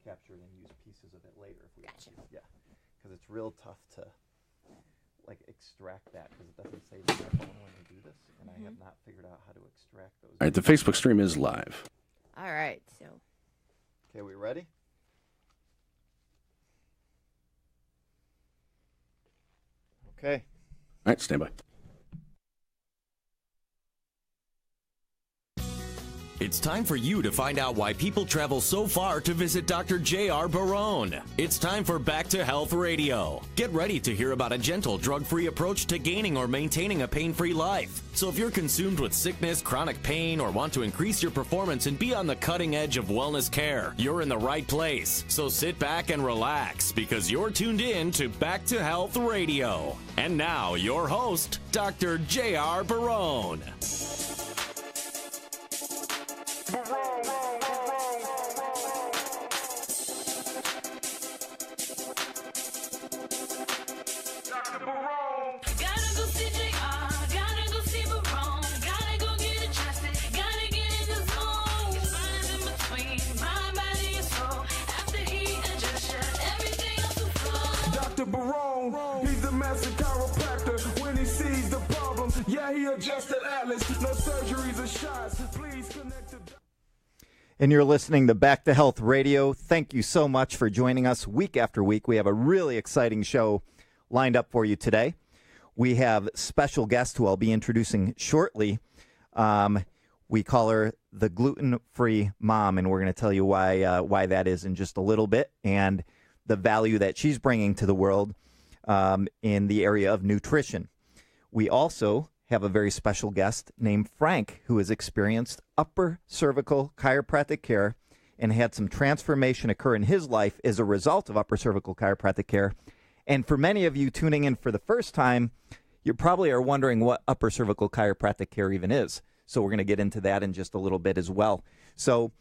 capture it and use pieces of it later if we Gotcha. want to. Yeah, because it's real tough to like extract that because it doesn't save in my phone when you do this, and I have not figured out how to extract those. All right, the Facebook stream is live. All right, so. Okay, we ready? Okay. All right, stand by. It's time for you to find out why people travel so far to visit Dr. J.R. Barone. It's time for Back to Health Radio. Get ready to hear about a gentle, drug-free approach to gaining or maintaining a pain-free life. So if you're consumed with sickness, chronic pain, or want to increase your performance and be on the cutting edge of wellness care, you're in the right place. So sit back and relax because you're tuned in to Back to Health Radio. And now, your host, Dr. J.R. Barone. Barone, he's the master chiropractor. When he sees the problem, yeah, he adjusted Atlas. No surgeries or shots. Please connect to. And you're listening to Back to Health Radio. Thank you so much for joining us week after week. We have a really exciting show lined up for you today. We have special guest who I'll be introducing shortly. We call her the gluten-free mom, and we're going to tell you why that is in just a little bit, and the value that she's bringing to the world in the area of nutrition. We also have a very special guest named Frank, who has experienced upper cervical chiropractic care and had some transformation occur in his life as a result of upper cervical chiropractic care. And for many of you tuning in for the first time, you probably are wondering what upper cervical chiropractic care even is. So we're going to get into that in just a little bit as well. So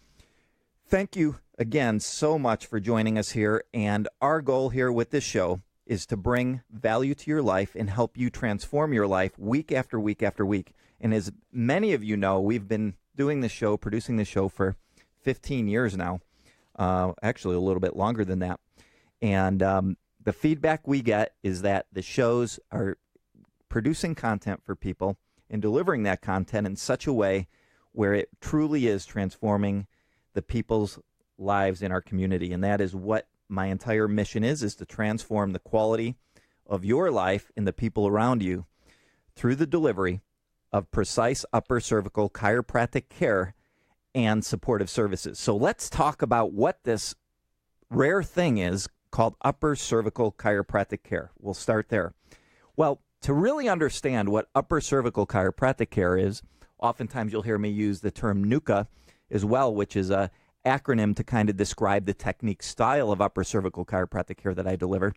thank you again so much for joining us here. And our goal here with this show is to bring value to your life and help you transform your life week after week after week. And as many of you know, we've been doing this show, producing this show for 15 years now, actually a little bit longer than that. And the feedback we get is that the shows are producing content for people and delivering that content in such a way where it truly is transforming the people's lives in our community. And that is what my entire mission is to transform the quality of your life and the people around you through the delivery of precise upper cervical chiropractic care and supportive services. So let's talk about what this rare thing is called upper cervical chiropractic care. We'll start there. Well, to really understand what upper cervical chiropractic care is, oftentimes you'll hear me use the term NUCA as well, which is a acronym to kind of describe the technique style of upper cervical chiropractic care that I deliver.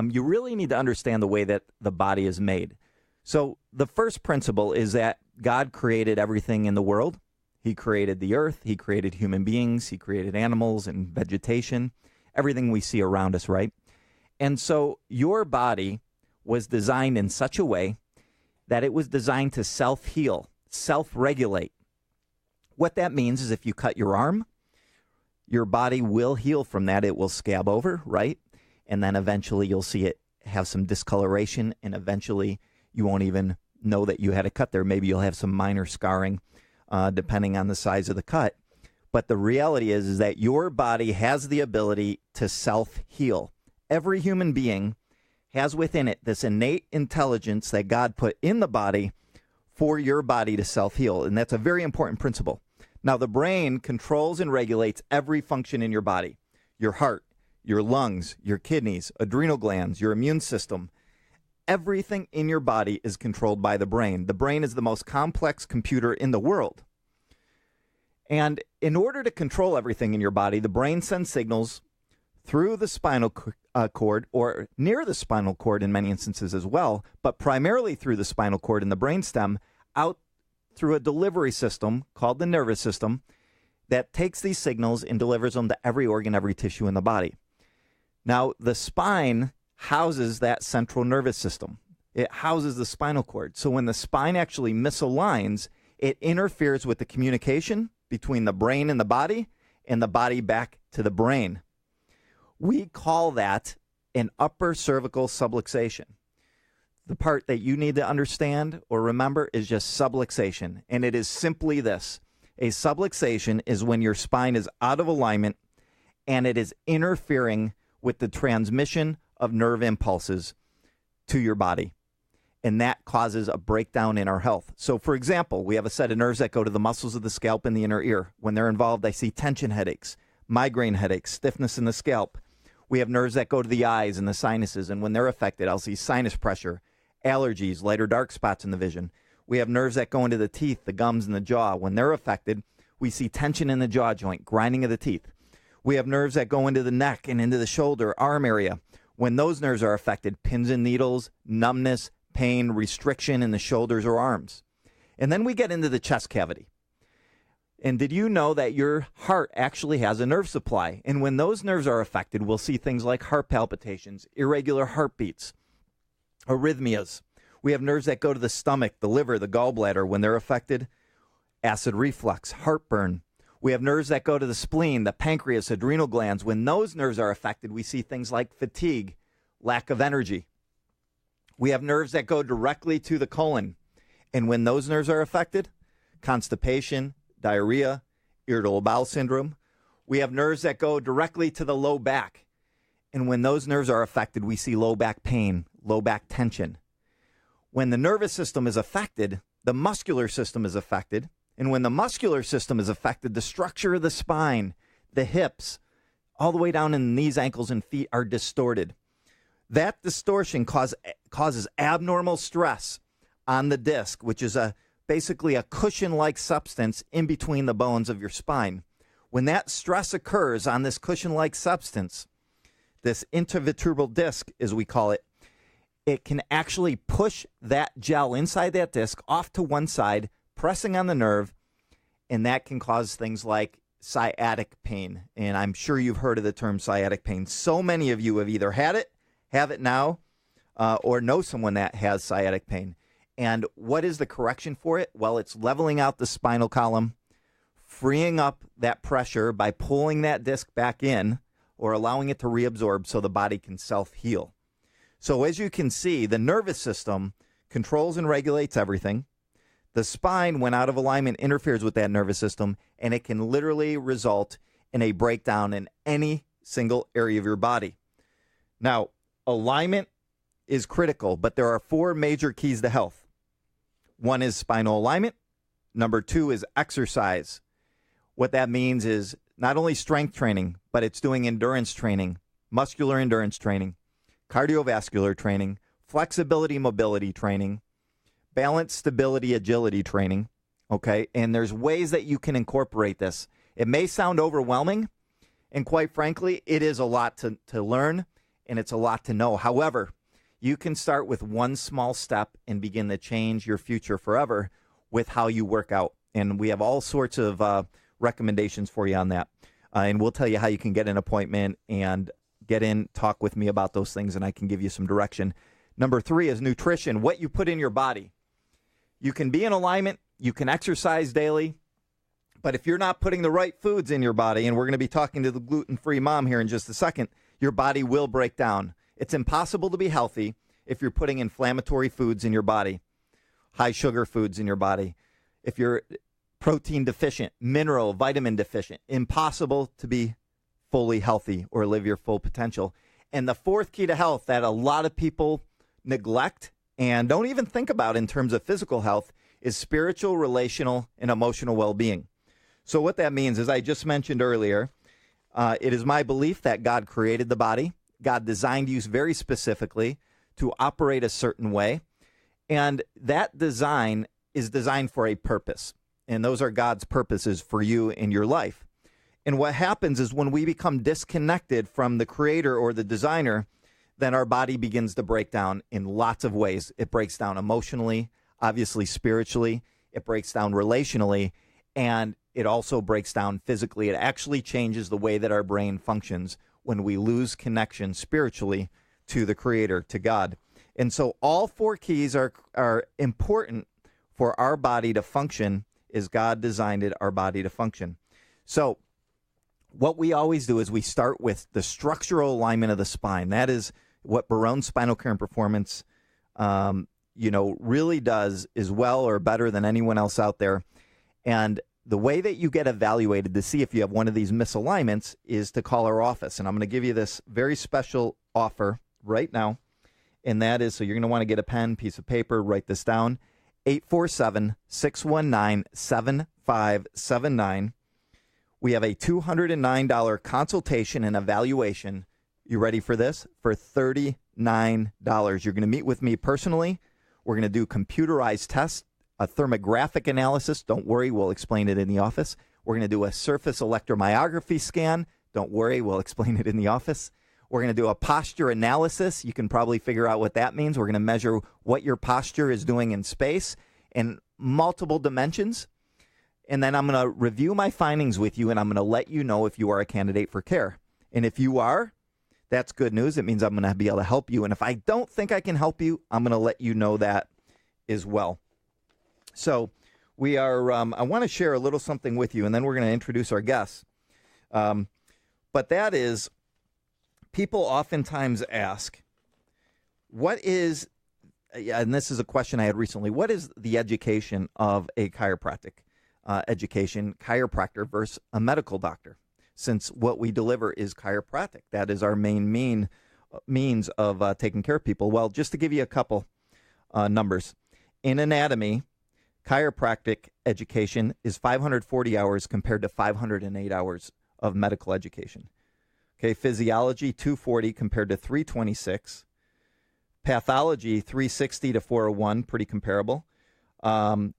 You really need to understand the way that the body is made. So the first principle is that God created everything in the world. He created the earth. He created human beings. He created animals and vegetation, everything we see around us, right? And so your body was designed in such a way that it was designed to self-heal, self-regulate. What that means is if you cut your arm, your body will heal from that. It will scab over, right? And then eventually you'll see it have some discoloration, and eventually you won't even know that you had a cut there. Maybe you'll have some minor scarring depending on the size of the cut. But the reality is that your body has the ability to self-heal. Every human being has within it this innate intelligence that God put in the body for your body to self-heal. And that's a very important principle. Now, the brain controls and regulates every function in your body: your heart, your lungs, your kidneys, adrenal glands, your immune system. Everything in your body is controlled by the brain. The brain is the most complex computer in the world. And in order to control everything in your body, the brain sends signals through the spinal cord, or near the spinal cord in many instances as well, but primarily through the spinal cord and the brainstem, out through a delivery system called the nervous system that takes these signals and delivers them to every organ, every tissue in the body. Now, the spine houses that central nervous system. It houses the spinal cord. So when the spine actually misaligns, it interferes with the communication between the brain and the body, and the body back to the brain. We call that an upper cervical subluxation. The part that you need to understand or remember is just subluxation, and it is simply this. A subluxation is when your spine is out of alignment and it is interfering with the transmission of nerve impulses to your body. And that causes a breakdown in our health. So, for example, we have a set of nerves that go to the muscles of the scalp and the inner ear. When they're involved, I see tension headaches, migraine headaches, stiffness in the scalp. We have nerves that go to the eyes and the sinuses, and when they're affected, I'll see sinus pressure, allergies, light or dark spots in the vision. We have nerves that go into the teeth, the gums, and the jaw. When they're affected, we see tension in the jaw joint, grinding of the teeth. We have nerves that go into the neck and into the shoulder, arm area. When those nerves are affected, pins and needles, numbness, pain, restriction in the shoulders or arms. And then we get into the chest cavity. And did you know that your heart actually has a nerve supply? And when those nerves are affected, we'll see things like heart palpitations, irregular heartbeats, arrhythmias. We have nerves that go to the stomach, the liver, the gallbladder. When they're affected, acid reflux, heartburn. We have nerves that go to the spleen, the pancreas, adrenal glands. When those nerves are affected, we see things like fatigue, lack of energy. We have nerves that go directly to the colon. And when those nerves are affected, constipation, diarrhea, irritable bowel syndrome. We have nerves that go directly to the low back. And when those nerves are affected, we see low back pain, low back tension. When the nervous system is affected, the muscular system is affected. And when the muscular system is affected, the structure of the spine, the hips, all the way down in the knees, ankles, and feet are distorted. That distortion causes abnormal stress on the disc, which is basically a cushion-like substance in between the bones of your spine. When that stress occurs on this cushion-like substance, this intervertebral disc, as we call it, it can actually push that gel inside that disc off to one side, pressing on the nerve, and that can cause things like sciatic pain. And I'm sure you've heard of the term sciatic pain. So many of you have either had it, have it now, or know someone that has sciatic pain. And what is the correction for it? Well, it's leveling out the spinal column, freeing up that pressure by pulling that disc back in or allowing it to reabsorb so the body can self-heal. So as you can see, the nervous system controls and regulates everything. The spine, when out of alignment, interferes with that nervous system, and it can literally result in a breakdown in any single area of your body. Now, alignment is critical, but there are 4 major keys to health. 1 is spinal alignment. Number 2 is exercise. What that means is not only strength training, but it's doing endurance training, muscular endurance training, cardiovascular training, flexibility, mobility training, balance, stability, agility training, okay? And there's ways that you can incorporate this. It may sound overwhelming, and quite frankly, it is a lot to learn, and it's a lot to know. However, you can start with one small step and begin to change your future forever with how you work out. And we have all sorts of recommendations for you on that. And we'll tell you how you can get an appointment and get in, talk with me about those things, and I can give you some direction. Number 3 is nutrition, what you put in your body. You can be in alignment, you can exercise daily, but if you're not putting the right foods in your body, and we're going to be talking to the gluten-free mom here in just a second, your body will break down. It's impossible to be healthy if you're putting inflammatory foods in your body, high sugar foods in your body. If you're protein deficient, mineral, vitamin deficient, impossible to be fully healthy or live your full potential. And the 4th key to health that a lot of people neglect and don't even think about in terms of physical health is spiritual, relational, and emotional well-being. So what that means, as I just mentioned earlier, it is my belief that God created the body. God designed you very specifically to operate a certain way. And that design is designed for a purpose. And those are God's purposes for you in your life. And what happens is when we become disconnected from the creator or the designer, then our body begins to break down in lots of ways. It breaks down emotionally, obviously spiritually, it breaks down relationally, and it also breaks down physically. It actually changes the way that our brain functions when we lose connection spiritually to the creator, to God. And so all 4 keys are important for our body to function as God designed it, our body to function. So what we always do is we start with the structural alignment of the spine. That is what Barone Spinal Care and Performance, really does is well or better than anyone else out there. And the way that you get evaluated to see if you have one of these misalignments is to call our office. And I'm going to give you this very special offer right now. And that is, so you're going to want to get a pen, piece of paper, write this down, 847-619-7579. We have a $209 consultation and evaluation. You ready for this? For $39. You're going to meet with me personally. We're going to do computerized tests, a thermographic analysis. Don't worry, we'll explain it in the office. We're going to do a surface electromyography scan. Don't worry, we'll explain it in the office. We're going to do a posture analysis. You can probably figure out what that means. We're going to measure what your posture is doing in space in multiple dimensions. And then I'm going to review my findings with you, and I'm going to let you know if you are a candidate for care. And if you are, that's good news. It means I'm going to be able to help you. And if I don't think I can help you, I'm going to let you know that as well. So we are, I want to share a little something with you, and then we're going to introduce our guests. But that is, people oftentimes ask, what is, and this is a question I had recently, what is the education of a chiropractor versus a medical doctor? Since what we deliver is chiropractic. That is our main means of taking care of people. Well, just to give you a couple numbers. In anatomy, chiropractic education is 540 hours compared to 508 hours of medical education. Okay, physiology, 240 compared to 326. Pathology, 360 to 401, pretty comparable.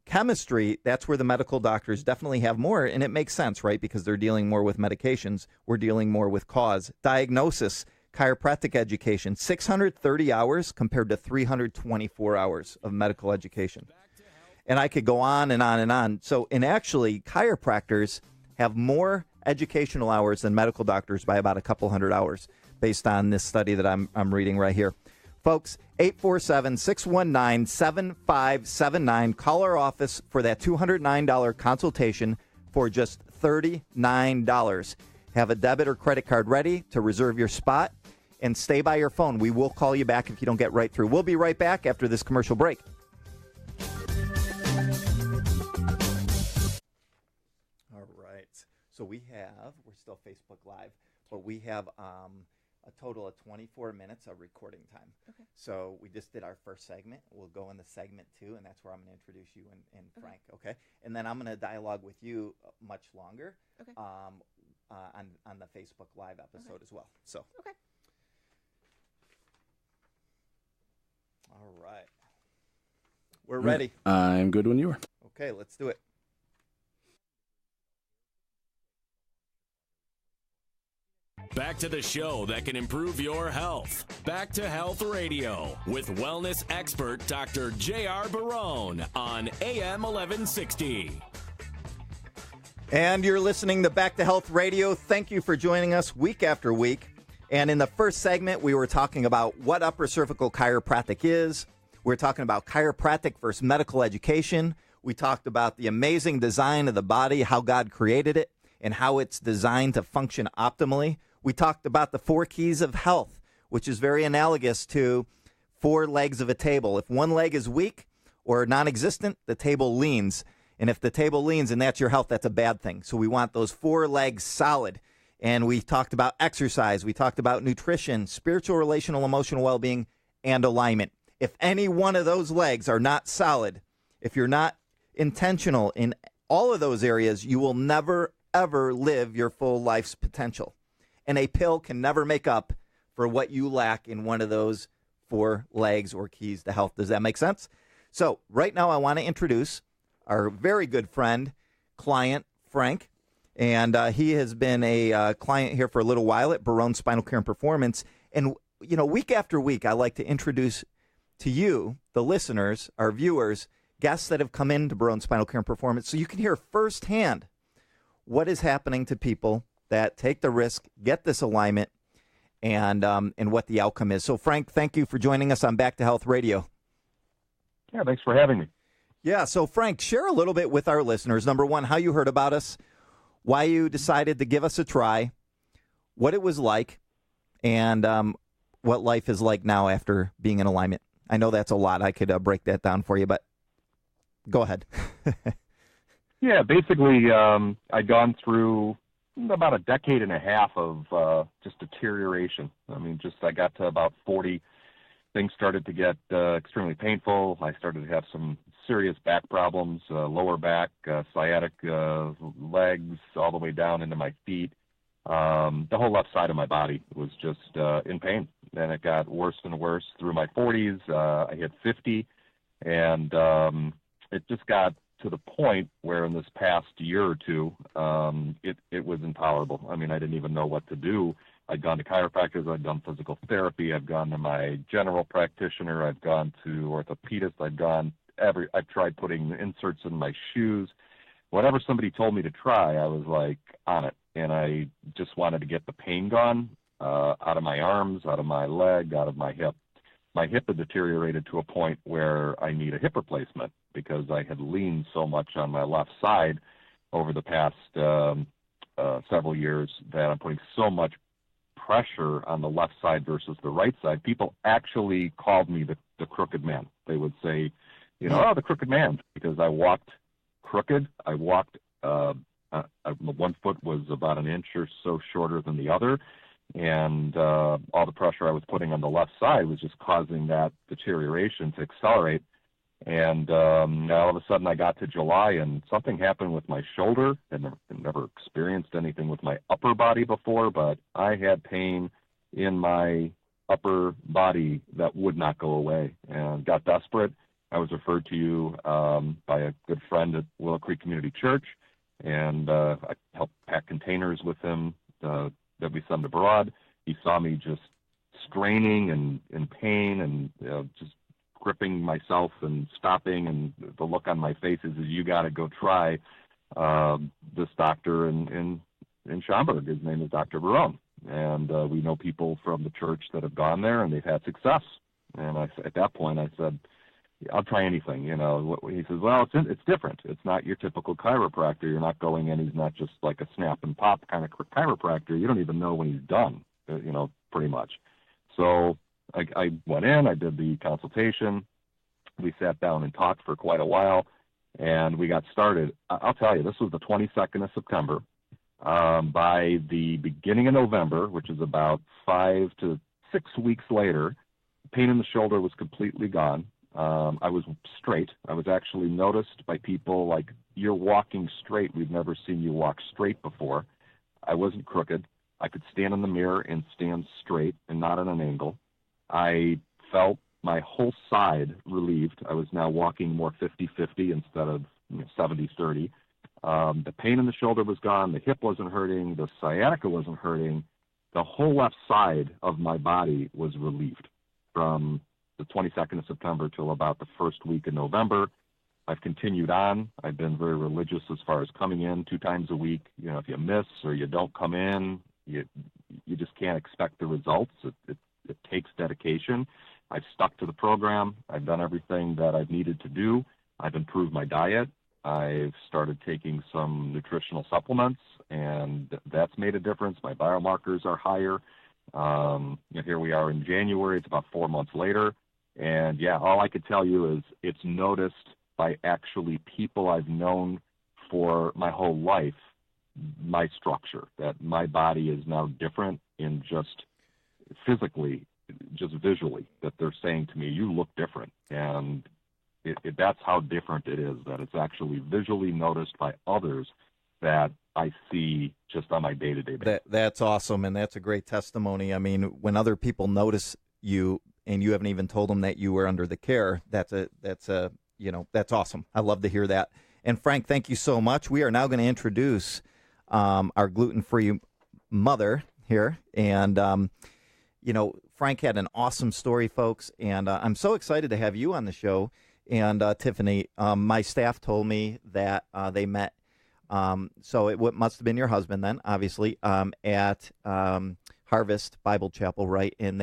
Chemistry, that's where the medical doctors definitely have more, and it makes sense, right? Because they're dealing more with medications. We're dealing more with cause. Diagnosis, chiropractic education, 630 hours compared to 324 hours of medical education. And I could go on and on and on. So, and actually, chiropractors have more educational hours than medical doctors by about a couple hundred hours, based on this study that I'm reading right here. Folks, 847-619-7579. Call our office for that $209 consultation for just $39. Have a debit or credit card ready to reserve your spot, and stay by your phone. We will call you back if you don't get right through. We'll be right back after this commercial break. All right. So we're still Facebook Live, but we have a total of 24 minutes of recording time. Okay. So we just did our first segment. We'll go into segment 2, and that's where I'm going to introduce you and Frank, okay? And then I'm going to dialogue with you much longer on the Facebook Live episode as well. So. Okay. All right. We're ready. I'm good when you are. Okay, let's do it. Back to the show that can improve your health. Back to Health Radio with wellness expert Dr. J.R. Barone on AM 1160. And you're listening to Back to Health Radio. Thank you for joining us week after week. And in the first segment, we were talking about what upper cervical chiropractic is. We're talking about chiropractic versus medical education. We talked about the amazing design of the body, how God created it, and how it's designed to function optimally. We talked about the 4 keys of health, which is very analogous to 4 legs of a table. If one leg is weak or non-existent, the table leans. And if the table leans and that's your health, that's a bad thing. So we want those 4 legs solid. And we talked about exercise. We talked about nutrition, spiritual, relational, emotional well-being, and alignment. If any one of those legs are not solid, if you're not intentional in all of those areas, you will never, ever live your full life's potential. And a pill can never make up for what you lack in one of those 4 legs or keys to health. Does that make sense? So right now I want to introduce our very good friend, client, Frank. And he has been a client here for a little while at Barone Spinal Care and Performance. And, you know, week after week, I like to introduce to you, the listeners, our viewers, guests that have come into Barone Spinal Care and Performance so you can hear firsthand what is happening to people that take the risk, get this alignment, and what the outcome is. So, Frank, thank you for joining us on Back to Health Radio. Yeah, thanks for having me. Yeah, so, Frank, share a little bit with our listeners. Number one, how you heard about us, why you decided to give us a try, what it was like, and what life is like now after being in alignment. I know that's a lot. I could break that down for you, but go ahead. Yeah, basically, I'd gone through about a decade and a half of just deterioration. I mean, I got to about 40. Things started to get extremely painful. I started to have some serious back problems, lower back, sciatic legs, all the way down into my feet. The whole left side of my body was just in pain. And it got worse and worse through my 40s. I hit 50, and it just got to the point where in this past year or two, it was intolerable. I mean, I didn't even know what to do. I'd gone to chiropractors, I'd done physical therapy, I've gone to my general practitioner, I've gone to orthopedist, I've tried putting inserts in my shoes. Whatever somebody told me to try, I was like on it. And I just wanted to get the pain gone, out of my arms, out of my leg, out of my hip. My hip had deteriorated to a point where I need a hip replacement because I had leaned so much on my left side over the past several years that I'm putting so much pressure on the left side versus the right side. People actually called me the crooked man. They would say, oh, the crooked man, because I walked crooked. I walked, one foot was about an inch or so shorter than the other. And all the pressure I was putting on the left side was just causing that deterioration to accelerate. And all of a sudden I got to July and something happened with my shoulder. I'd never experienced anything with my upper body before, but I had pain in my upper body that would not go away, and got desperate. I was referred to you by a good friend at Willow Creek Community Church, and I helped pack containers with him that we send abroad. He saw me just straining and in pain and just gripping myself and stopping, and the look on my face is you got to go try this doctor in Schaumburg. His name is Dr. Barone, and we know people from the church that have gone there and they've had success. And at that point I said, I'll try anything. He says, well, it's different. It's not your typical chiropractor. You're not going in. He's not just like a snap and pop kind of chiropractor. You don't even know when he's done, pretty much. So I went in, I did the consultation. We sat down and talked for quite a while, and we got started. I'll tell you, this was the 22nd of September. By the beginning of November, which is about 5 to 6 weeks later, pain in the shoulder was completely gone. I was straight. I was actually noticed by people like, you're walking straight. We've never seen you walk straight before. I wasn't crooked. I could stand in the mirror and stand straight and not at an angle. I felt my whole side relieved. I was now walking more 50-50 instead of 70-30. The pain in the shoulder was gone. The hip wasn't hurting. The sciatica wasn't hurting. The whole left side of my body was relieved from the 22nd of September till about the first week of November. I've continued on. I've been very religious as far as coming in 2 times a week. If you miss or you don't come in, you just can't expect the results. It takes dedication. I've stuck to the program. I've done everything that I've needed to do. I've improved my diet. I've started taking some nutritional supplements, and that's made a difference. My biomarkers are higher. Here we are in January. It's about 4 months later. And, yeah, all I could tell you is it's noticed by actually people I've known for my whole life, my structure, that my body is now different in just physically, just visually, that they're saying to me, you look different. And that's how different it is, that it's actually visually noticed by others that I see just on my day-to-day basis. That's awesome, and that's a great testimony. I mean, when other people notice you and you haven't even told them that you were under the care, that's awesome. I love to hear that. And Frank, thank you so much. We are now going to introduce our gluten-free mother here, and Frank had an awesome story, folks, and I'm so excited to have you on the show. And Tiffany, my staff told me that they met, so it must have been your husband then, obviously, at Harvest Bible Chapel, right? And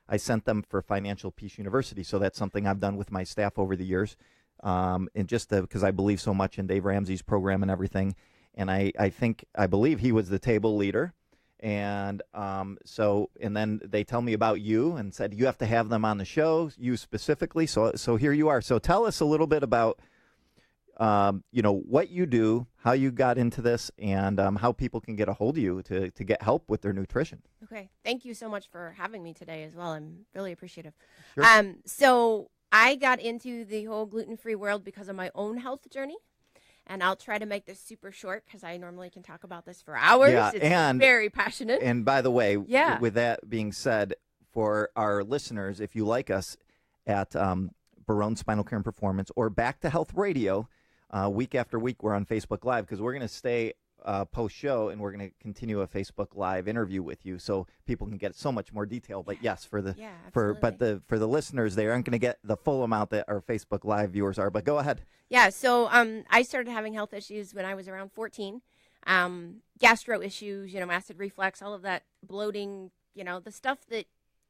I sent them for Financial Peace University, so that's something I've done with my staff over the years, and just because I believe so much in Dave Ramsey's program and everything. and I believe he was the table leader. And and then they tell me about you and said you have to have them on the show, you specifically. So here you are. So tell us a little bit about what you do, how you got into this, and how people can get a hold of you to get help with their nutrition. Okay. Thank you so much for having me today as well. I'm really appreciative. Sure. So I got into the whole gluten-free world because of my own health journey. And I'll try to make this super short because I normally can talk about this for hours. Yeah, it's very passionate. And by the way, Yeah. with that being said, for our listeners, if you like us at Barone Spinal Care and Performance or Back to Health Radio, week after week we're on Facebook Live because we're going to stay post-show and we're going to continue a Facebook Live interview with you so people can get so much more detail. But yes, for the listeners, they aren't going to get the full amount that our Facebook Live viewers are. But go ahead. Yeah, so I started having health issues when I was around 14. Gastro issues, acid reflux, all of that, bloating, the stuff that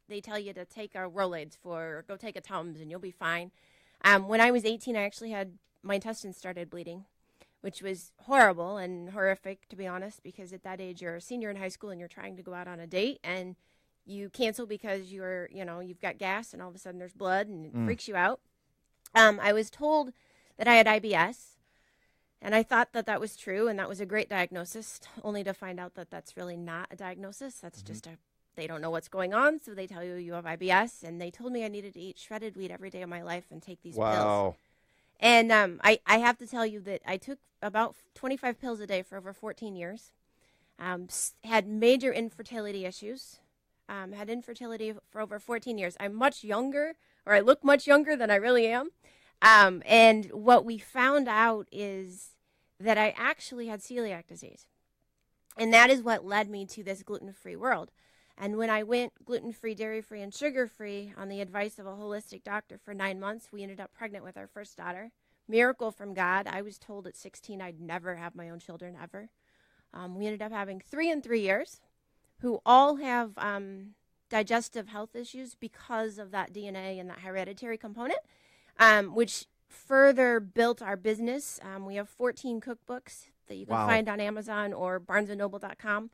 they tell you to take a Rolaids for, or go take a Tums and you'll be fine. When I was 18, I actually had my intestines started bleeding, which was horrible and horrific, to be honest, because at that age you're a senior in high school and you're trying to go out on a date and you cancel because you've got gas and all of a sudden there's blood and it freaks you out. I was told that I had IBS, and I thought that was true, and that was a great diagnosis, only to find out that that's really not a diagnosis. That's just they don't know what's going on, so they tell you have IBS, and they told me I needed to eat shredded wheat every day of my life and take these pills. And I have to tell you that I took about 25 pills a day for over 14 years, had major infertility issues, had infertility for over 14 years. I'm much younger, or I look much younger than I really am. And what we found out is that I actually had celiac disease. And that is what led me to this gluten-free world. And when I went gluten-free, dairy-free, and sugar-free on the advice of a holistic doctor for 9 months, we ended up pregnant with our first daughter. Miracle from God. I was told at 16 I'd never have my own children ever. We ended up having 3 in 3 years who all have digestive health issues because of that DNA and that hereditary component. Which further built our business. We have 14 cookbooks that you can find on Amazon or barnesandnoble.com.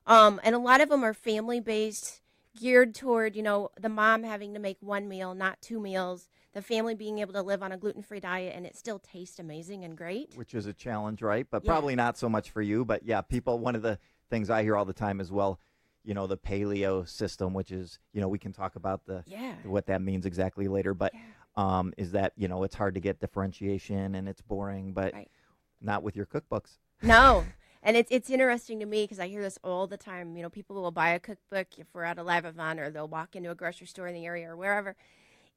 And a lot of them are family-based, geared toward, the mom having to make one meal, not 2 meals, the family being able to live on a gluten-free diet, and it still tastes amazing and great. Which is a challenge, right? But probably not so much for you. But, yeah, people, one of the things I hear all the time as well, the paleo system, which is, we can talk about what that means exactly later. But is that, it's hard to get differentiation and it's boring, but not with your cookbooks. No. And it's interesting to me because I hear this all the time. People will buy a cookbook if we're at a live event, or they'll walk into a grocery store in the area or wherever,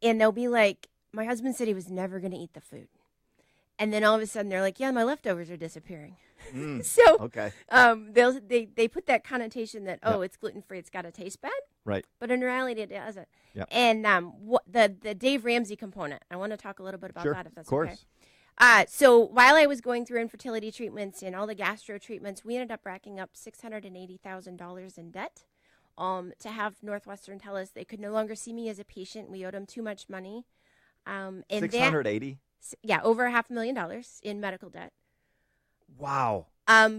and they'll be like, my husband said he was never going to eat the food. And then all of a sudden they're like, yeah, my leftovers are disappearing. So they put that connotation that, it's gluten-free, it's got to taste bad. Right. But in reality, it doesn't. Yep. And the Dave Ramsey component, I want to talk a little bit about that, if that's okay. So while I was going through infertility treatments and all the gastro treatments, we ended up racking up $680,000 in debt to have Northwestern tell us they could no longer see me as a patient. We owed them too much money. And 680? Over $500,000 in medical debt. Wow.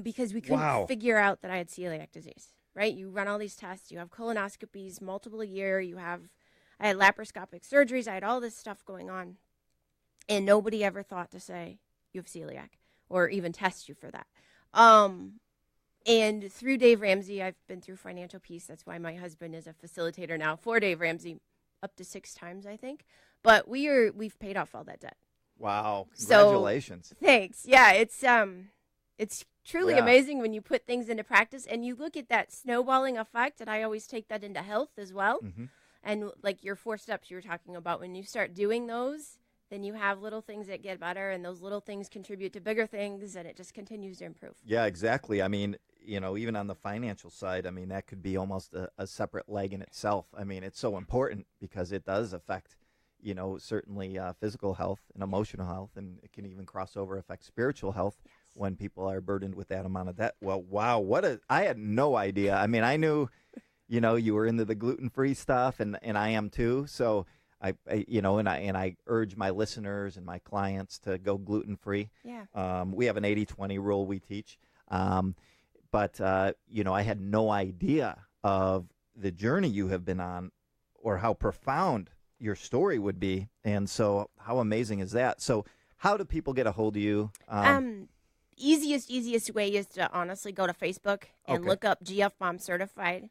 Because we couldn't figure out that I had celiac disease, right? You run all these tests. You have colonoscopies multiple a year. I had laparoscopic surgeries. I had all this stuff going on. And nobody ever thought to say you have celiac or even test you for that. And through Dave Ramsey, I've been through Financial Peace. That's why my husband is a facilitator now for Dave Ramsey, up to 6 times, I think. But we've paid off all that debt. Wow. Congratulations. So, thanks. Yeah, it's truly amazing when you put things into practice and you look at that snowballing effect, and I always take that into health as well. Mm-hmm. And like your 4 steps you were talking about, when you start doing those, then you have little things that get better, and those little things contribute to bigger things, and it just continues to improve. Yeah, exactly. I mean, even on the financial side, I mean, that could be almost a separate leg in itself. I mean, it's so important because it does affect, certainly physical health and emotional health, and it can even cross over affect spiritual health when people are burdened with that amount of debt. Well, wow, I had no idea. I mean, I knew, you were into the gluten-free stuff, and I am too, so I urge my listeners and my clients to go gluten-free. Yeah. We have an 80-20 rule we teach. But I had no idea of the journey you have been on or how profound your story would be. And so how amazing is that? So how do people get a hold of you? Easiest way is to honestly go to Facebook and look up GF Mom Certified.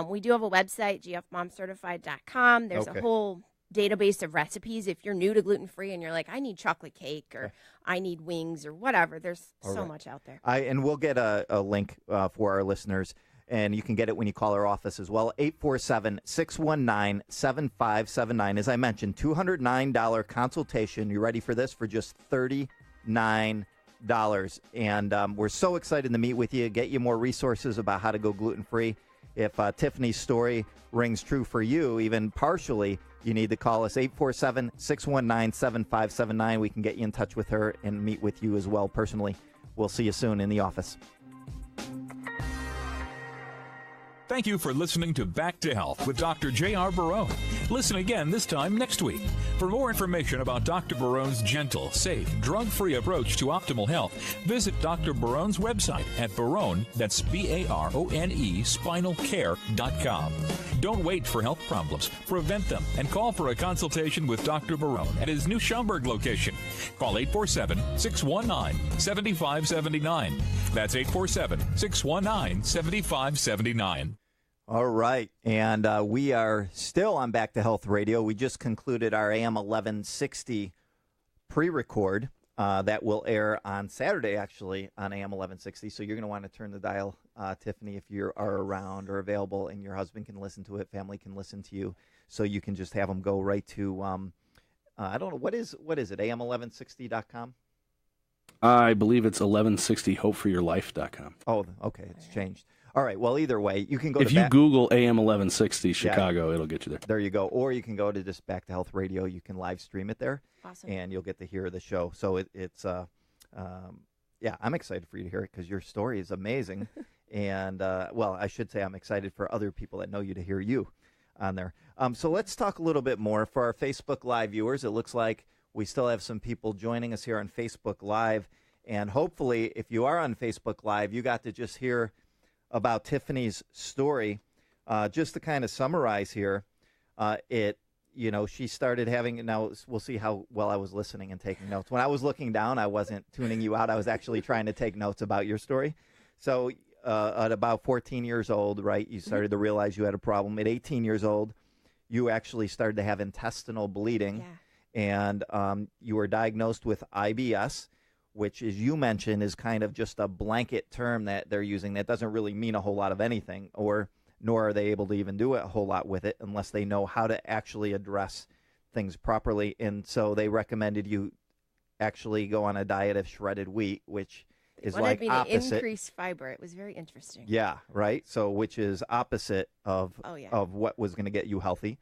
We do have a website, gfmomcertified.com. There's a whole database of recipes. If you're new to gluten-free and you're like, I need chocolate cake or I need wings or whatever, there's so much out there. And we'll get a link for our listeners, and you can get it when you call our office as well, 847-619-7579. As I mentioned, $209 consultation. You ready for this? For just $39. And we're so excited to meet with you, get you more resources about how to go gluten-free. If Tiffany's story rings true for you, even partially, you need to call us, 847-619-7579. We can get you in touch with her and meet with you as well personally. We'll see you soon in the office. Thank you for listening to Back to Health with Dr. J.R. Barone. Listen again this time next week. For more information about Dr. Barone's gentle, safe, drug-free approach to optimal health, visit Dr. Barone's website at Barone, that's B-A-R-O-N-E, spinalcare.com. Don't wait for health problems. Prevent them and call for a consultation with Dr. Barone at his new Schaumburg location. Call 847-619-7579. That's 847-619-7579. All right, and we are still on Back to Health Radio. We just concluded our AM 1160 pre-record that will air on Saturday, actually, on AM 1160. So you're going to want to turn the dial, Tiffany, if you are around or available, and your husband can listen to it, family can listen to you, so you can just have them go right to, I don't know, what is it, am1160.com? I believe it's 1160hopeforyourlife.com. Oh, okay, it's changed. All right, well, either way, you can go if to... you Google AM 1160 Chicago, it'll get you there. There you go. Or you can go to just Back to Health Radio. You can live stream it there. Awesome. And you'll get to hear the show. So it's I'm excited for you to hear it because your story is amazing. And, I should say I'm excited for other people that know you to hear you on there. So let's talk a little bit more. For our Facebook Live viewers, it looks like we still have some people joining us here on Facebook Live. And hopefully, if you are on Facebook Live, you got to just hear about Tiffany's story. Just to kind of summarize here, she started having, now we'll see how well I was listening and taking notes. When I was looking down, I wasn't tuning you out. I was actually trying to take notes about your story. So at about 14 years old, right, you started to realize you had a problem. At 18 years old, you actually started to have intestinal bleeding. Yeah. And you were diagnosed with IBS, which, as you mentioned, is kind of just a blanket term that they're using that doesn't really mean a whole lot of anything, nor are they able to even do a whole lot with it unless they know how to actually address things properly. And so they recommended you actually go on a diet of shredded wheat, which is like opposite. To increase fiber. It was very interesting. Yeah, right. So which is opposite of what was going to get you healthy.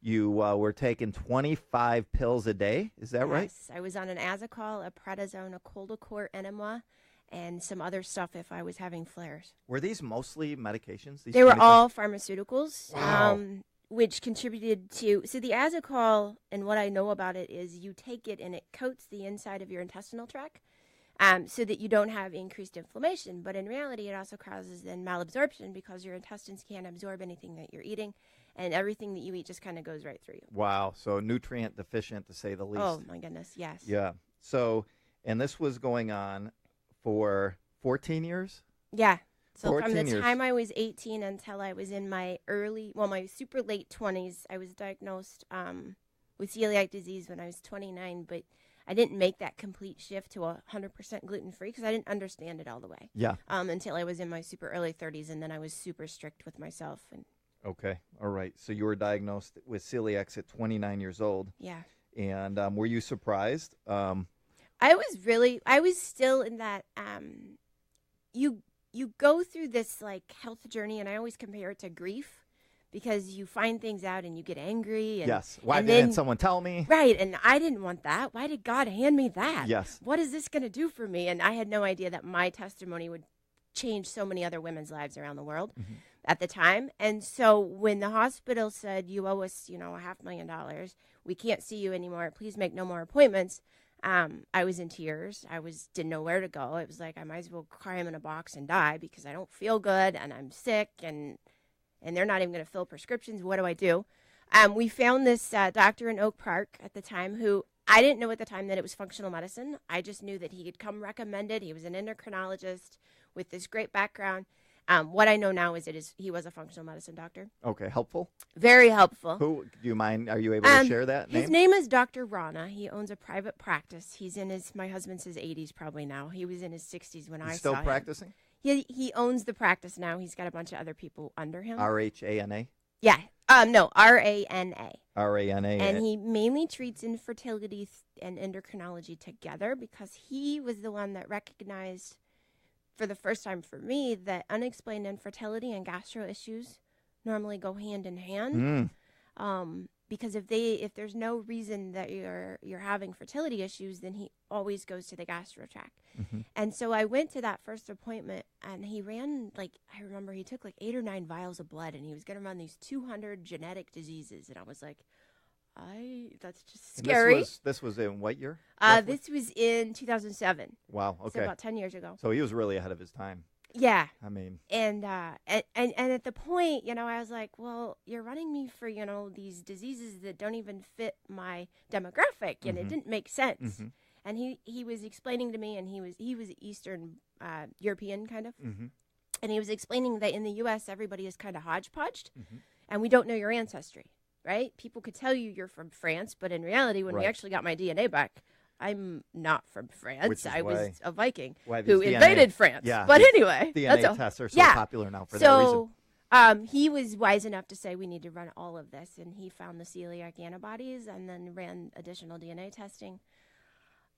You were taking 25 pills a day. Is that right? Yes. I was on an Azicol, a prednisone, a Coldacort enema, and some other stuff if I was having flares. Were these mostly medications? They were all pharmaceuticals, which contributed to... So the Azicol, and what I know about it, is you take it and it coats the inside of your intestinal tract so that you don't have increased inflammation. But in reality, it also causes then malabsorption because your intestines can't absorb anything that you're eating. And everything that you eat just kind of goes right through you. Wow. So nutrient deficient, to say the least. Oh, my goodness. Yes. Yeah. So, and this was going on for 14 years? Yeah. So from the time I was 18 until I was in my my super late 20s, I was diagnosed with celiac disease when I was 29. But I didn't make that complete shift to 100% gluten-free because I didn't understand it all the way. Yeah. Until I was in my super early 30s, and then I was super strict with myself. Okay. All right. So you were diagnosed with celiac at 29 years old. Yeah. And were you surprised? I was still in that, you go through this like health journey, and I always compare it to grief because you find things out and you get angry. And, yes. Why didn't someone tell me? Right. And I didn't want that. Why did God hand me that? Yes. What is this going to do for me? And I had no idea that my testimony would change so many other women's lives around the world. Mm-hmm. At the time. And so when the hospital said, you owe us, $500,000, we can't see you anymore, please make no more appointments, I was in tears. Didn't know where to go. It was like I might as well cry him in a box and die because I don't feel good and I'm sick and they're not even going to fill prescriptions. What do I do? We found this doctor in Oak Park at the time who I didn't know at the time that it was functional medicine. I just knew that he had come recommended. He was an endocrinologist with this great background. What I know now is he was a functional medicine doctor. Okay, helpful. Very helpful. Who do you mind? Are you able to share that name? His name is Dr. Rana. He owns a private practice. He's in my husband's 80s probably now. He was in his 60s when I saw him. Still practicing? He owns the practice now. He's got a bunch of other people under him. RHANA? Yeah. No, RANA. RANA. And he mainly treats infertility and endocrinology together because he was the one that recognized for the first time for me that unexplained infertility and gastro issues normally go hand in hand. Because if there's no reason that you're having fertility issues, then he always goes to the gastro tract. Mm-hmm. And so I went to that first appointment, and he ran I remember he took 8 or 9 vials of blood, and he was going to run these 200 genetic diseases, and I was like, that's just scary. This was in what year? This was in 2007. Wow. Okay. So about 10 years ago. So he was really ahead of his time. Yeah. I mean. And at the point, I was like, well, you're running me for, these diseases that don't even fit my demographic, and it didn't make sense. Mm-hmm. And he was explaining to me, and he was Eastern European kind of, and he was explaining that in the U.S. everybody is kind of hodgepodged, and we don't know your ancestry. Right? People could tell you you're from France, but in reality, when we actually got my DNA back, I'm not from France. I was a Viking who invaded France. Yeah, but anyway, DNA tests are so popular now for that reason. He was wise enough to say we need to run all of this, and he found the celiac antibodies and then ran additional DNA testing.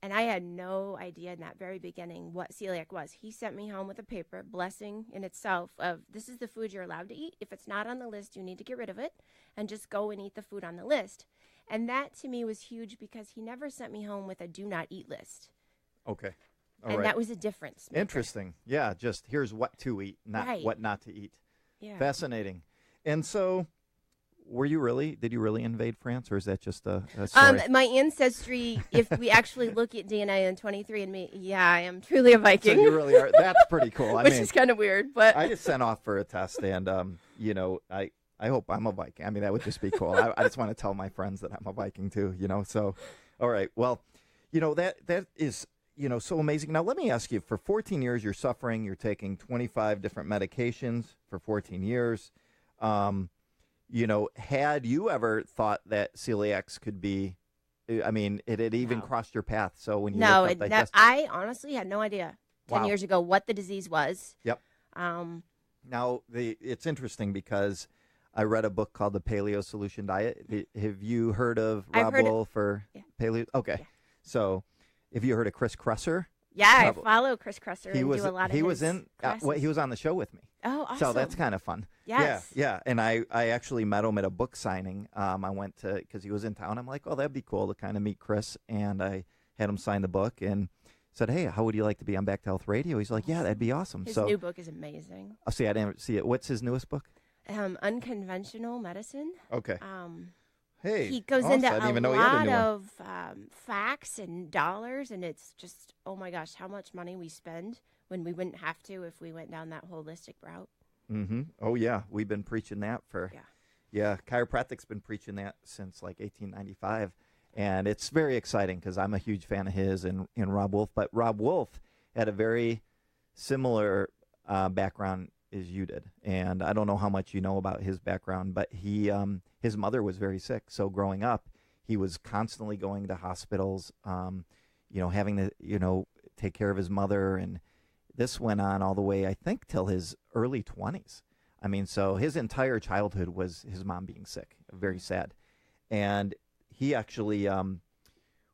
And I had no idea in that very beginning what celiac was. He sent me home with a paper, blessing in itself, of this is the food you're allowed to eat. If it's not on the list, you need to get rid of it and just go and eat the food on the list. And that to me was huge because he never sent me home with a do not eat list. Okay. That was a difference maker. Interesting. Yeah, just here's what to eat, not what not to eat. Yeah. Fascinating. And so did you really invade France, or is that just a story? My ancestry, if we actually look at DNA and 23andMe, I am truly a Viking. So you really are. That's pretty cool. Which is kind of weird, but I just sent off for a test, and I hope I'm a Viking. I mean, that would just be cool. I just want to tell my friends that I'm a Viking too. So, all right. Well, that is so amazing. Now let me ask you: for 14 years, you're suffering. You're taking 25 different medications for 14 years. Had you ever thought that celiac could be, it had even crossed your path. So when you looked up I honestly had no idea 10 years ago what the disease was. Yep. Now, it's interesting because I read a book called The Paleo Solution Diet. Have you heard of Rob Wolf or Paleo? Okay. Yeah. So have you heard of Chris Kresser? Yeah, I follow Chris Kresser he and was, do a lot of he was in he was on the show with me. Oh, awesome. So that's kind of fun. Yes. Yeah. And I actually met him at a book signing. I went to, because he was in town. I'm like, oh, that'd be cool to kind of meet Chris. And I had him sign the book and said, hey, how would you like to be on Back to Health Radio? He's like, yeah, that'd be awesome. His new book is amazing. Oh, see, I didn't see it. What's his newest book? Unconventional Medicine. Okay. Hey, he goes into a lot of facts and dollars, and it's just, oh my gosh, how much money we spend when we wouldn't have to if we went down that holistic route. Mm-hmm. Oh, yeah. We've been preaching that chiropractic's been preaching that since 1895, and it's very exciting because I'm a huge fan of his and Rob Wolf. But Rob Wolf had a very similar background as you did, and I don't know how much you know about his background, but his mother was very sick. So growing up, he was constantly going to hospitals, having to, take care of his mother. And this went on all the way, I think, till his early 20s. I mean, so his entire childhood was his mom being sick, very sad. And he actually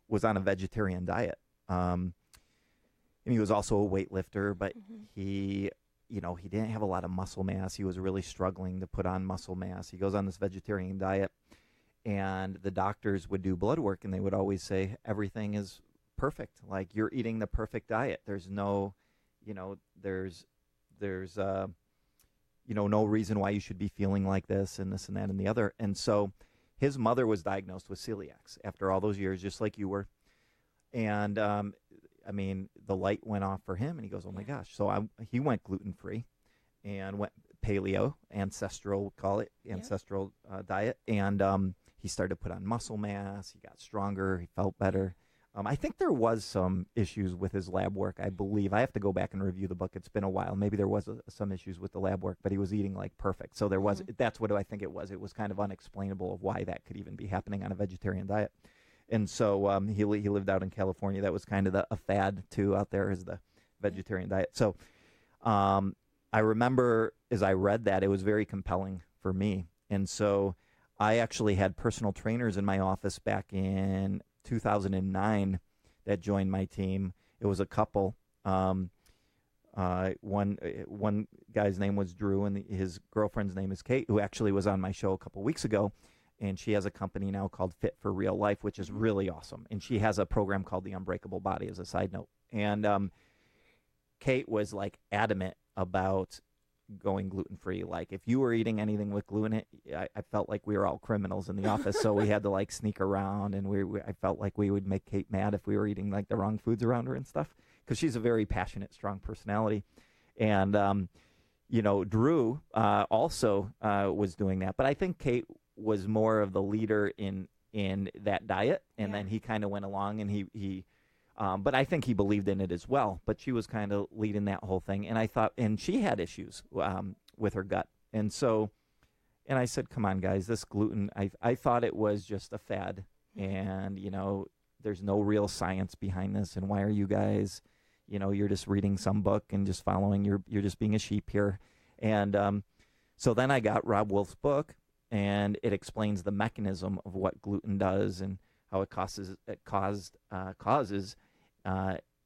was on a vegetarian diet. And he was also a weightlifter, but he didn't have a lot of muscle mass. He was really struggling to put on muscle mass. He goes on this vegetarian diet, and the doctors would do blood work, and they would always say, everything is perfect. Like, you're eating the perfect diet. There's no, there's no reason why you should be feeling like this and this and that and the other. And so his mother was diagnosed with celiac after all those years, just like you were. And I mean, the light went off for him, and he goes, "Oh my gosh!" So he went gluten-free, and went paleo, ancestral, we'll call it ancestral diet, and he started to put on muscle mass. He got stronger. He felt better. I think there was some issues with his lab work, I believe. I have to go back and review the book. It's been a while. Maybe there was some issues with the lab work, but he was eating like perfect. So there was. That's what I think it was. It was kind of unexplainable of why that could even be happening on a vegetarian diet. And so he lived out in California. That was kind of a fad, too, out there, is the vegetarian diet. So I remember as I read that, it was very compelling for me. And so I actually had personal trainers in my office back in 2009 that joined my team. It was a couple. One guy's name was Drew, and his girlfriend's name is Kate, who actually was on my show a couple weeks ago. And she has a company now called Fit for Real Life, which is really awesome. And she has a program called The Unbreakable Body, as a side note. And Kate was like adamant about going gluten-free. Like, if you were eating anything with gluten, I felt like we were all criminals in the office. So we had to like sneak around, and I felt like we would make Kate mad if we were eating like the wrong foods around her and stuff, because she's a very passionate, strong personality. And Drew also was doing that. But I think Kate was more of the leader in that diet, and then he kind of went along, and he but I think he believed in it as well. But she was kind of leading that whole thing, and I thought, and she had issues with her gut, and I said, come on, guys, this gluten, I thought it was just a fad, and there's no real science behind this, and why are you guys, you're just reading some book and just following, you're just being a sheep here. And so then I got Rob Wolf's book, and it explains the mechanism of what gluten does and how it causes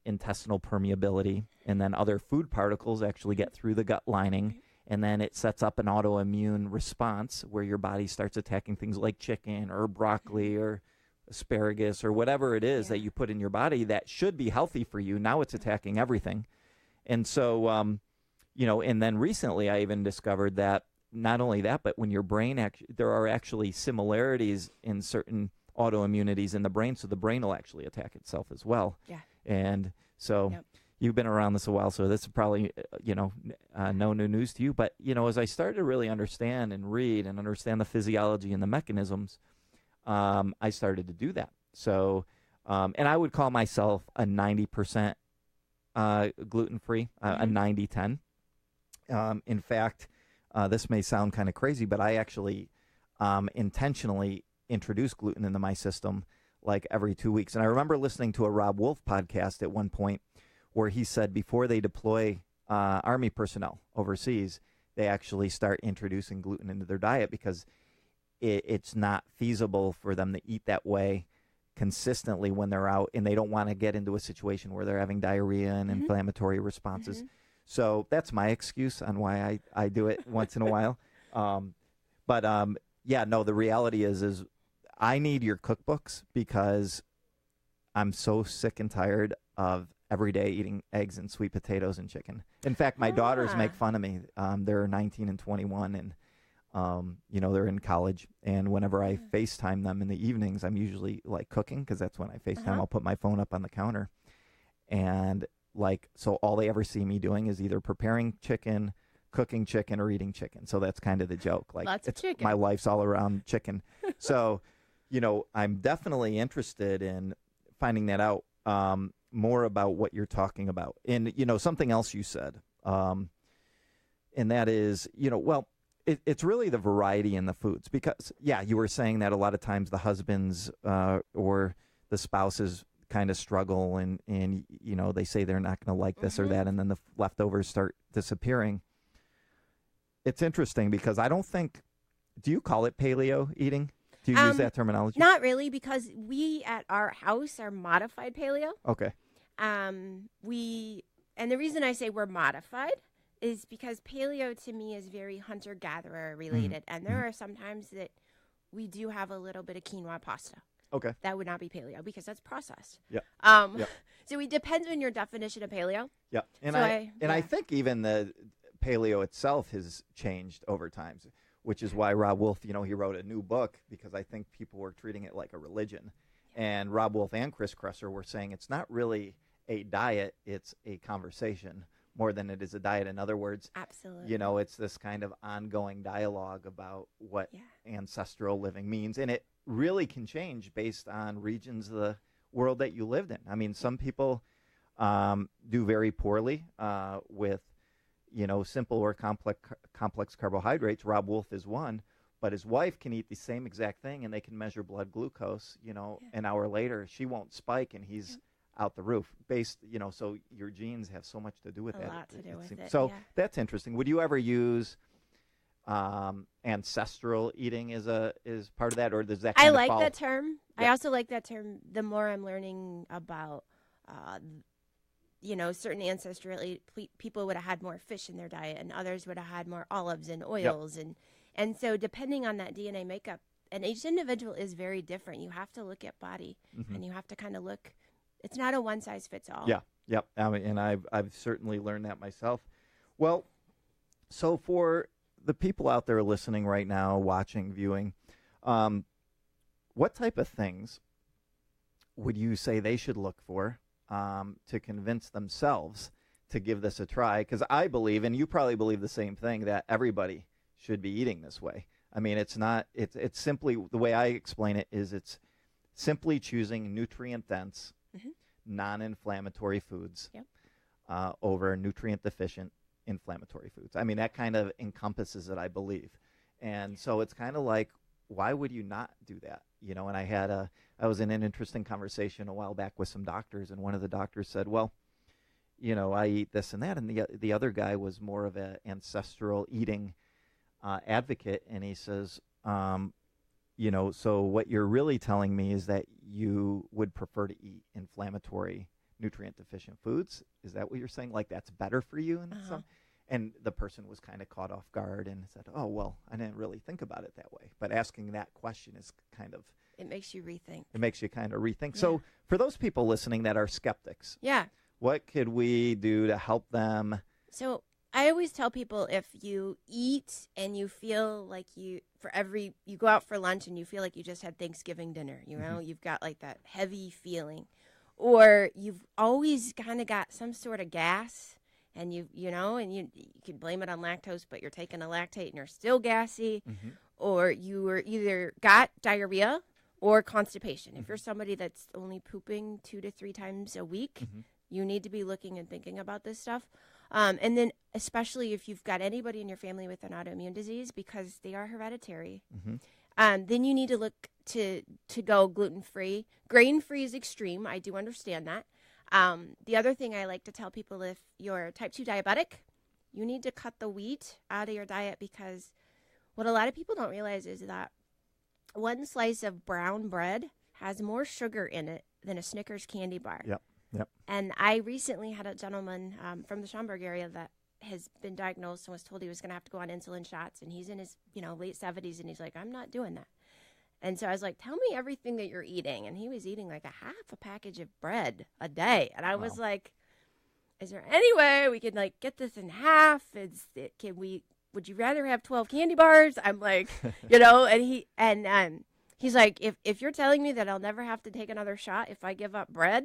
intestinal permeability, and then other food particles actually get through the gut lining, and then it sets up an autoimmune response where your body starts attacking things like chicken or broccoli or asparagus or whatever it is that you put in your body that should be healthy for you. Now it's attacking everything. And so, and then recently I even discovered that not only that, but when your brain, there are actually similarities in certain autoimmunities in the brain, so the brain will actually attack itself as well. Yeah. And so you've been around this a while, so this is probably, no new news to you. But, as I started to really understand and read and understand the physiology and the mechanisms, I started to do that. So, and I would call myself a 90% gluten-free, a 90-10. In fact, this may sound kind of crazy, but I actually intentionally introduce gluten into my system like every 2 weeks. And I remember listening to a Rob Wolf podcast at one point where he said before they deploy Army personnel overseas, they actually start introducing gluten into their diet because it's not feasible for them to eat that way consistently when they're out, and they don't want to get into a situation where they're having diarrhea and inflammatory responses. So that's my excuse on why I do it once in a while. The reality is I need your cookbooks because I'm so sick and tired of every day eating eggs and sweet potatoes and chicken. In fact, my daughters make fun of me. They're 19 and 21, and they're in college. And whenever I FaceTime them in the evenings, I'm usually like cooking, because that's when I FaceTime. I'll put my phone up on the counter, and so all they ever see me doing is either preparing chicken, cooking chicken, or eating chicken. So that's kind of the joke. Like, lots of chicken. My life's all around chicken. So, I'm definitely interested in finding that out, more about what you're talking about. And, something else you said, and that is, it's really the variety in the foods, because, you were saying that a lot of times the husbands or the spouses kind of struggle, and they say they're not going to like this or that, and then the leftovers start disappearing. It's interesting because I don't think, do you call it paleo eating? Do you use that terminology? Not really, because we at our house are modified paleo. Okay. And the reason I say we're modified is because paleo to me is very hunter-gatherer related, and there are some times that we do have a little bit of quinoa pasta. Okay. That would not be paleo because that's processed. Yeah. So it depends on your definition of paleo. Yeah. And I think even the paleo itself has changed over time, which is why Rob Wolf, he wrote a new book, because I think people were treating it like a religion. And Rob Wolf and Chris Kresser were saying it's not really a diet, it's a conversation more than it is a diet. In other words, absolutely, you know, it's this kind of ongoing dialogue about what ancestral living means. And it really can change based on regions of the world that you lived in. I mean, some people do very poorly with, you know, simple or complex carbohydrates. Rob Wolf is one, but his wife can eat the same exact thing, and they can measure blood glucose, you know, an hour later. She won't spike, and he's out the roof. Based, you know, so your genes have so much to do with that. A lot to do with it. So that's interesting. Would you ever use ancestral eating is part of that, or does that kind I of like fall? that term. I also like that term. The more I'm learning about you know, certain ancestral people would have had more fish in their diet, and others would have had more olives and oils, and so depending on that DNA makeup, and each individual is very different. You have to look at body, and you have to kind of look. It's not a one size fits all. Yep. I mean, and I've certainly learned that myself. Well, so for the people out there listening right now, watching, viewing, what type of things would you say they should look for to convince themselves to give this a try? Because I believe, and you probably believe the same thing, that everybody should be eating this way. I mean, it's simply, the way I explain it is it's simply choosing nutrient-dense, non-inflammatory foods over nutrient-deficient inflammatory foods. I mean, that kind of encompasses it, I believe. And so it's kind of like, why would you not do that? You know, and I was in an interesting conversation a while back with some doctors, and one of the doctors said, well, you know, I eat this and that, and the other guy was more of an ancestral eating advocate, and he says, you know, so what you're really telling me is that you would prefer to eat inflammatory, nutrient-deficient foods? Is that what you're saying? Like, that's better for you? And the person was kind of caught off guard and said, oh, well, I didn't really think about it that way. But asking that question is kind of... It makes you rethink. It makes you kind of rethink. So for those people listening that are skeptics, what could we do to help them? So I always tell people, if you eat and you feel like you go out for lunch and you feel like you just had Thanksgiving dinner, you know, you've got like that heavy feeling, or you've always kind of got some sort of gas, and you can blame it on lactose, but you're taking a lactate and you're still gassy, or you were either got diarrhea or constipation. If you're somebody that's only pooping 2 to 3 times a week, you need to be looking and thinking about this stuff. And then especially if you've got anybody in your family with an autoimmune disease, because they are hereditary, then you need to look to go gluten-free. Grain-free is extreme. I do understand that. The other thing I like to tell people, if you're type 2 diabetic, you need to cut the wheat out of your diet, because what a lot of people don't realize is that one slice of brown bread has more sugar in it than a Snickers candy bar. Yep. And I recently had a gentleman from the Schaumburg area that has been diagnosed and was told he was going to have to go on insulin shots, and he's in his late 70s, and he's like, I'm not doing that. And so I was like, tell me everything that you're eating. And he was eating like half a package of bread a day. And I was like, is there any way we could like get this in half? Would you rather have 12 candy bars? I'm like, and he's like, if you're telling me that I'll never have to take another shot if I give up bread,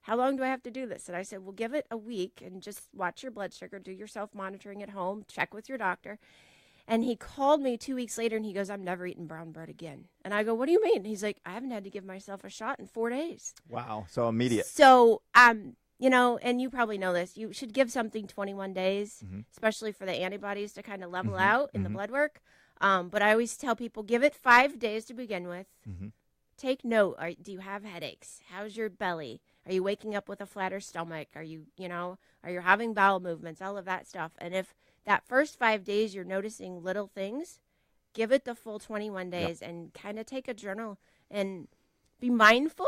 how long do I have to do this? And I said, well, give it a week and just watch your blood sugar, do your self-monitoring at home, check with your doctor. And he called me 2 weeks later, and he goes, I'm never eating brown bread again. And I go, what do you mean? He's like, I haven't had to give myself a shot in 4 days. Wow. So immediate. So, and you probably know this, you should give something 21 days, especially for the antibodies to kind of level out in the blood work. But I always tell people, give it 5 days to begin with. Take note. Do you have headaches? How's your belly? Are you waking up with a flatter stomach? Are you having bowel movements? All of that stuff. And if that first 5 days you're noticing little things, give it the full 21 days and kind of take a journal and be mindful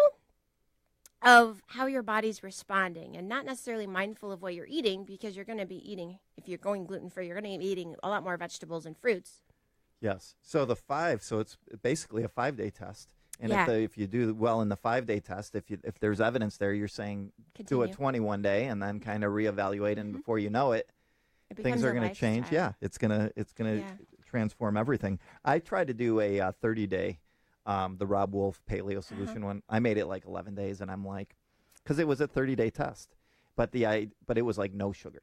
of how your body's responding, and not necessarily mindful of what you're eating, because you're going to be eating, if you're going gluten-free, you're going to be eating a lot more vegetables and fruits. Yes. So it's basically a 5-day test. And if you do well in the 5-day test, if there's evidence there, you're saying do a 21-day and then kind of reevaluate, and before you know it, things are going to change. Yeah, it's gonna transform everything. I tried to do a 30-day the Rob Wolf Paleo Solution one. I made it like 11 days, and I'm like, because it was a 30-day test, but it was like no sugar.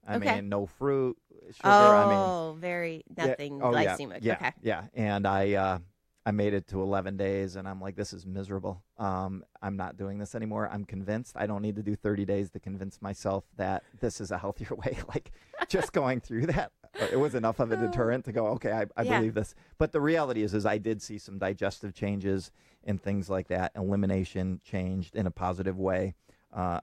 I mean, no fruit, sugar. Oh, nothing glycemic. Yeah, okay. Yeah, and I made it to 11 days, and I'm like, this is miserable. I'm not doing this anymore. I'm convinced I don't need to do 30 days to convince myself that this is a healthier way. Like, just going through that, it was enough of a deterrent to go, okay, I believe this. But the reality is I did see some digestive changes and things like that. Elimination changed in a positive way,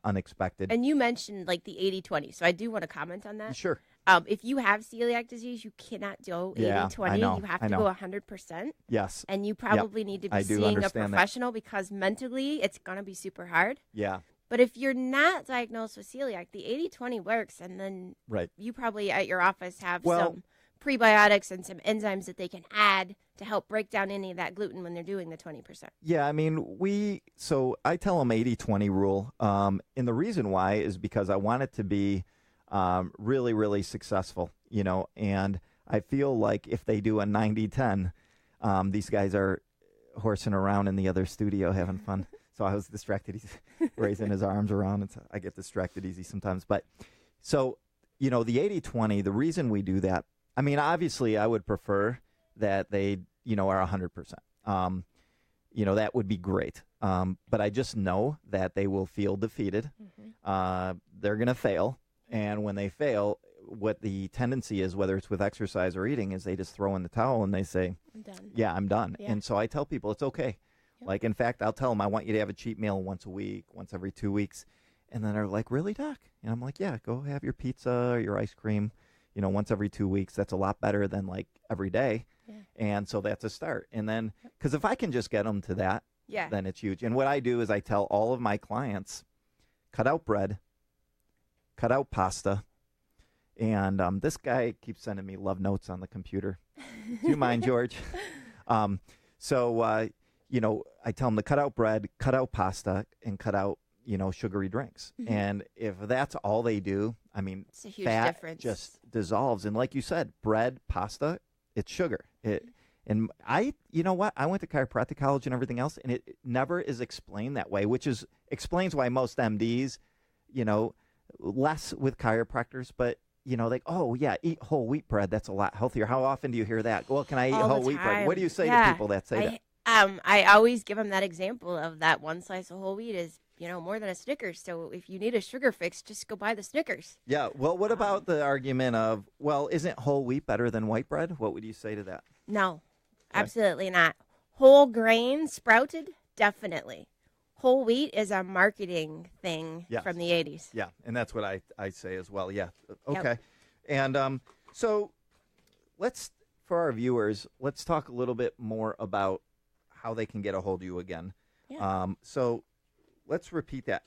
unexpected. And you mentioned like the 80-20, so I do want to comment on that. Sure. If you have celiac disease, you cannot go 80-20. You have to go 100%. Yes. And you probably need to be seeing a professional because mentally it's going to be super hard. Yeah. But if you're not diagnosed with celiac, the 80-20 works. And then you probably at your office have some prebiotics and some enzymes that they can add to help break down any of that gluten when they're doing the 20%. Yeah, I mean, so I tell them 80-20 rule. And the reason why is because I want it to be really, really successful, and I feel like if they do a 90-10, these guys are horsing around in the other studio having fun. So I was distracted. He's raising his arms around, and so I get distracted easy sometimes. But so, the 80-20, the reason we do that, I mean, obviously I would prefer that they, are 100%. That would be great. But I just know that they will feel defeated. Mm-hmm. They're going to fail. And when they fail, what the tendency is, whether it's with exercise or eating, is they just throw in the towel and they say, I'm done. Yeah, I'm done. Yeah. And so I tell people it's okay. Yep. Like, in fact, I'll tell them I want you to have a cheat meal once a week, once every 2 weeks. And then they're like, really, Doc? And I'm like, yeah, go have your pizza or your ice cream, once every 2 weeks. That's a lot better than like every day. Yeah. And so that's a start. And then, because if I can just get them to that, then it's huge. And what I do is I tell all of my clients, cut out bread, cut out pasta, and this guy keeps sending me love notes on the computer. Do you mind, George? So I tell him to cut out bread, cut out pasta, and cut out, sugary drinks. Mm-hmm. And if that's all they do, I mean, it's a huge fat difference. Just dissolves. And like you said, bread, pasta, it's sugar. And I went to chiropractic college and everything else, and it never is explained that way, which explains why most MDs, less with chiropractors, but like, oh yeah, eat whole wheat bread. That's a lot healthier. How often do you hear that? Well, can I eat whole wheat bread? What do you say to people that say that? I always give them that example of that one slice of whole wheat is, more than a Snickers. So if you need a sugar fix, just go buy the Snickers. Yeah. Well, what about the argument of, well, isn't whole wheat better than white bread? What would you say to that? No, absolutely not. Whole grain, sprouted, definitely. Whole wheat is a marketing thing from the 80s. Yeah, and that's what I say as well. Yeah. Okay. Yep. And so for our viewers, let's talk a little bit more about how they can get a hold of you again. Yeah. So let's repeat that.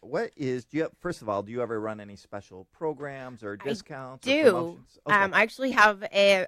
First of all, do you ever run any special programs or discounts? I do. Or promotions? Okay. I actually have a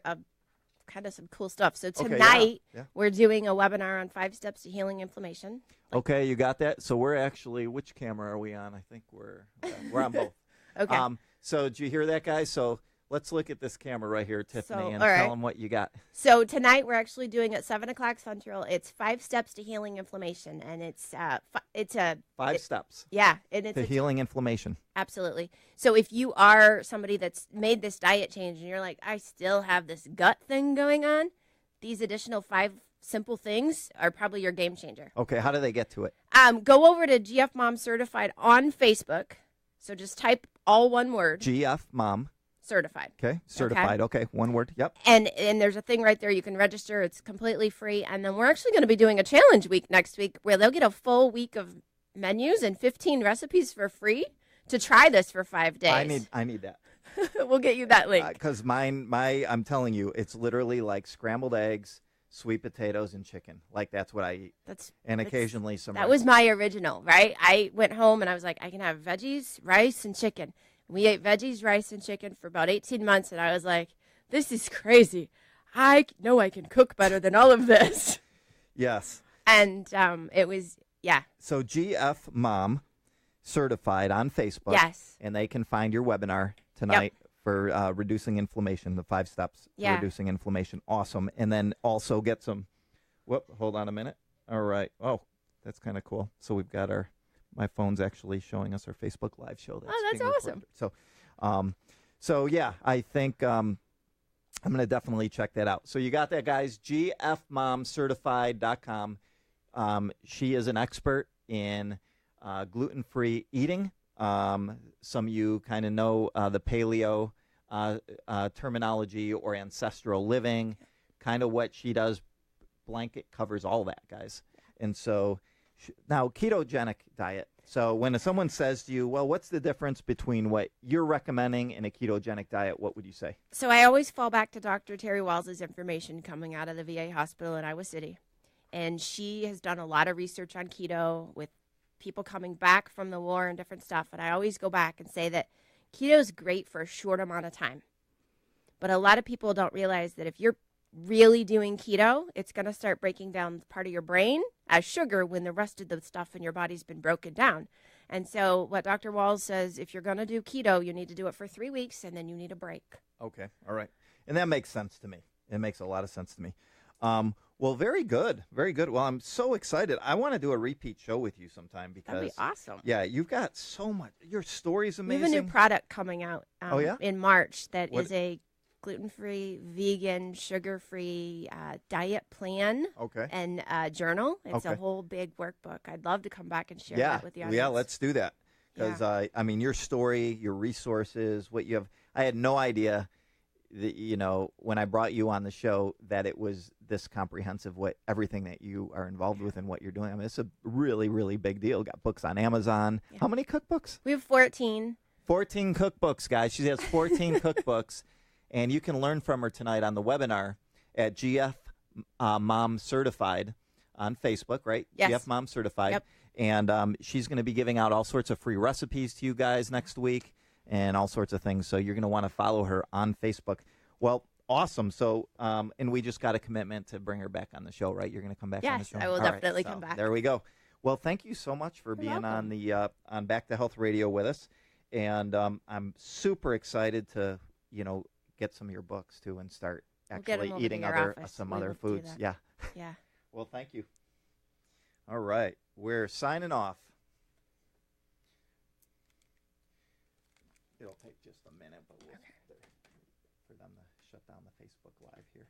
kind of some cool stuff. So tonight we're doing a webinar on 5 steps to healing inflammation. Okay, you got that? So we're actually, which camera are we on? I think we're on both. Okay. So did you hear that, guys? So let's look at this camera right here, Tiffany, and tell them what you got. So tonight we're actually doing at 7 o'clock Central. It's 5 steps to healing inflammation, and it's 5 steps. Yeah, and it's to healing inflammation. Absolutely. So if you are somebody that's made this diet change and you're like, I still have this gut thing going on, these additional 5 simple things are probably your game changer. Okay, how do they get to it? Go over to GF Mom Certified on Facebook. So just type all one word. GF Mom. Certified. Okay, certified. Okay, one word. Yep. And there's a thing right there you can register. It's completely free. And then we're actually going to be doing a challenge week next week where they'll get a full week of menus and 15 recipes for free to try this for 5 days. I need that. We'll get you that link. Because I'm telling you, it's literally like scrambled eggs, sweet potatoes, and chicken. Like that's what I eat. Occasionally some. That was my original, right? I went home and I was like, I can have veggies, rice, and chicken. We ate veggies, rice, and chicken for about 18 months, and I was like, this is crazy. I know I can cook better than all of this. Yes. And it was, So GF Mom Certified on Facebook. Yes. And they can find your webinar tonight for reducing inflammation, the 5 steps for reducing inflammation. Awesome. And then also get some, hold on a minute. All right. Oh, that's kind of cool. So we've got my phone's actually showing us our Facebook Live show. That's being awesome. Recorded. So yeah, I think I'm going to definitely check that out. So you got that, guys, gfmomcertified.com. She is an expert in gluten-free eating. Some of you kind of know the paleo terminology or ancestral living, kind of what she does. Blanket covers all that, guys. And so now ketogenic diet. So when someone says to you, well, what's the difference between what you're recommending and a ketogenic diet, what would you say? So I always fall back to Dr. Terry Walls' information coming out of the VA hospital in Iowa City. And she has done a lot of research on keto with people coming back from the war and different stuff. And I always go back and say that keto is great for a short amount of time. But a lot of people don't realize that if you're really doing keto, it's going to start breaking down part of your brain as sugar when the rest of the stuff in your body's been broken down. And so what Dr. Walls says, if you're going to do keto, you need to do it for 3 weeks and then you need a break. Okay. All right. And that makes sense to me. It makes a lot of sense to me. Well, very good. Very good. Well, I'm so excited. I want to do a repeat show with you sometime because that'd be awesome. Yeah, you've got so much. Your story's amazing. We have a new product coming out in March that is a gluten-free, vegan, sugar-free diet plan and journal. It's a whole big workbook. I'd love to come back and share that with the audience. Yeah, let's do that. Because, I mean, your story, your resources, what you have, I had no idea that, when I brought you on the show that it was this comprehensive, everything that you are involved with and what you're doing. I mean, it's a really, really big deal. Got books on Amazon. Yeah. How many cookbooks? We have 14. 14 cookbooks, guys. She has 14 cookbooks. And you can learn from her tonight on the webinar at GF Mom Certified on Facebook, right? Yes. GF Mom Certified. Yep. And she's going to be giving out all sorts of free recipes to you guys next week and all sorts of things. So you're going to want to follow her on Facebook. Well, awesome. So, and we just got a commitment to bring her back on the show, right? You're going to come back on the show? Yes, I will definitely come back. There we go. Well, thank you so much for being welcome. on Back to Health Radio with us. And I'm super excited to, get some of your books too and start actually eating some other foods. Yeah. Yeah. Well, thank you. All right. We're signing off. It'll take just a minute, but for them to shut down the Facebook Live here.